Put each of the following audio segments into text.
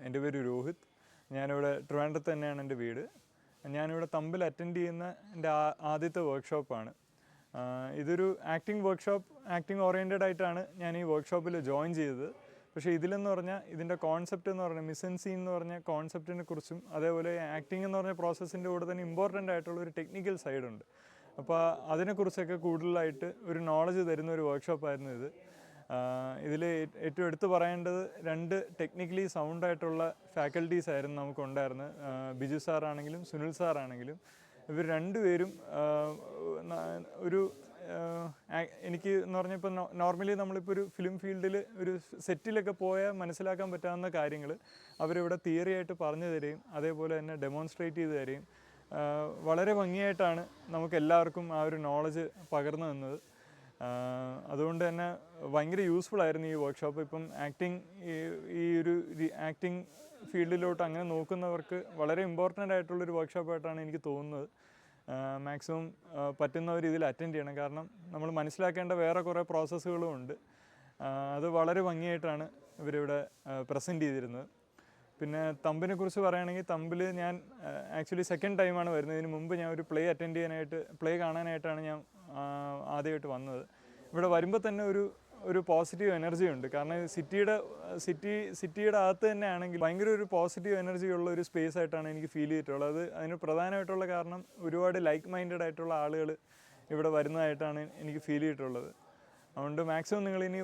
എൻ്റെ പേര് രോഹിത്. ഞാനിവിടെ ട്രിവാൻഡ്രത്ത് തന്നെയാണ് എൻ്റെ വീട്. ഞാനിവിടെ തമ്പിൽ അറ്റൻഡ് ചെയ്യുന്ന എൻ്റെ ആദ്യത്തെ വർക്ക്ഷോപ്പാണ്. ഇതൊരു ആക്ടിംഗ് വർക്ക്ഷോപ്പ്, ആക്ടിംഗ് ഓറിയൻറ്റഡ് ആയിട്ടാണ് ഞാൻ ഈ വർക്ക്ഷോപ്പിൽ ജോയിൻ ചെയ്തത്. പക്ഷേ ഇതിലെന്ന് പറഞ്ഞാൽ ഇതിൻ്റെ കോൺസെപ്റ്റ് എന്ന് പറഞ്ഞാൽ മിസൻ സീൻ എന്ന് പറഞ്ഞ കോൺസെപ്റ്റിനെ കുറിച്ചും അതേപോലെ ആക്ടിംഗ് എന്ന് പറഞ്ഞ പ്രോസസ്സിൻ്റെ കൂടെ തന്നെ ഇമ്പോർട്ടൻ്റ് ആയിട്ടുള്ള ഒരു ടെക്നിക്കൽ സൈഡുണ്ട്. അപ്പോൾ അതിനെക്കുറിച്ചൊക്കെ കൂടുതലായിട്ട് ഒരു നോളജ് തരുന്ന ഒരു വർക്ക്ഷോപ്പായിരുന്നു ഇത്. ഇതിൽ ഏറ്റവും എടുത്തു പറയേണ്ടത് 2 ടെക്നിക്കലി സൗണ്ടായിട്ടുള്ള ഫാക്കൽറ്റീസ് ആയിരുന്നു നമുക്കുണ്ടായിരുന്നത്. ബിജു സാറാണെങ്കിലും സുനിൽ സാറാണെങ്കിലും ഇവർ രണ്ടുപേരും ഒരു എനിക്ക് എന്ന് പറഞ്ഞാൽ ഇപ്പോൾ നോർമലി നമ്മളിപ്പോൾ ഒരു ഫിലിം ഫീൽഡിൽ ഒരു സെറ്റിലൊക്കെ പോയാൽ മനസ്സിലാക്കാൻ പറ്റാവുന്ന കാര്യങ്ങൾ അവരിവിടെ തിയറി ആയിട്ട് പറഞ്ഞു തരികയും അതേപോലെ തന്നെ ഡെമോൺസ്ട്രേറ്റ് ചെയ്ത് തരികയും വളരെ ഭംഗിയായിട്ടാണ് നമുക്ക് എല്ലാവർക്കും ആ ഒരു നോളജ് പകർന്നു തന്നത്. അതുകൊണ്ട് തന്നെ ഭയങ്കര യൂസ്ഫുൾ ആയിരുന്നു ഈ വർക്ക്ഷോപ്പ്. ഇപ്പം ഈ ഒരു ആക്ടിങ് ഫീൽഡിലോട്ട് അങ്ങനെ നോക്കുന്നവർക്ക് വളരെ ഇമ്പോർട്ടൻ്റ് ആയിട്ടുള്ളൊരു വർക്ക്ഷോപ്പായിട്ടാണ് എനിക്ക് തോന്നുന്നത്. മാക്സിമം പറ്റുന്നവർ ഇതിൽ അറ്റൻഡ് ചെയ്യണം. കാരണം നമ്മൾ മനസ്സിലാക്കേണ്ട വേറെ കുറേ പ്രോസസ്സുകളും ഉണ്ട്. അത് വളരെ ഭംഗിയായിട്ടാണ് ഇവരിവിടെ പ്രസൻറ്റ് ചെയ്തിരുന്നത്. പിന്നെ തമ്പിനെ കുറിച്ച് പറയുകയാണെങ്കിൽ തമ്പിൽ ഞാൻ ആക്ച്വലി സെക്കൻഡ് ടൈമാണ് വരുന്നത്. ഇതിന് മുമ്പ് ഞാൻ ഒരു പ്ലേ കാണാനായിട്ടാണ് ഞാൻ ആദ്യമായിട്ട് വന്നത്. ഇവിടെ വരുമ്പോൾ തന്നെ ഒരു പോസിറ്റീവ് എനർജി ഉണ്ട്. കാരണം സിറ്റിയുടെ അകത്ത് തന്നെ ആണെങ്കിൽ ഭയങ്കര ഒരു പോസിറ്റീവ് എനർജി ഉള്ള ഒരു സ്പേസ് ആയിട്ടാണ് എനിക്ക് ഫീൽ ചെയ്തിട്ടുള്ളത്. അതിന് പ്രധാനമായിട്ടുള്ള കാരണം ഒരുപാട് ലൈക്ക് മൈൻഡഡ് ആയിട്ടുള്ള ആളുകൾ ഇവിടെ വരുന്നതായിട്ടാണ് എനിക്ക് ഫീൽ ചെയ്തിട്ടുള്ളത്. അതുകൊണ്ട് മാക്സിമം നിങ്ങളിനി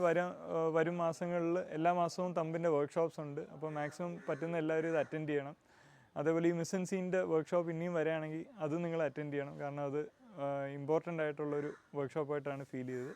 വരും മാസങ്ങളിൽ എല്ലാ മാസവും തമ്പിൻ്റെ വർക്ക്ഷോപ്സ് ഉണ്ട്. അപ്പോൾ മാക്സിമം പറ്റുന്ന എല്ലാവരും ഇത് അറ്റൻഡ് ചെയ്യണം. അതേപോലെ ഈ മിസൻ സീൻ്റെ വർക്ക്ഷോപ്പ് ഇനിയും വരികയാണെങ്കിൽ അത് നിങ്ങൾ അറ്റൻഡ് ചെയ്യണം. കാരണം അത് ഇമ്പോർട്ടൻ്റ് ആയിട്ടുള്ളൊരു വർക്ക്ഷോപ്പായിട്ടാണ് ഫീൽ ചെയ്തത്.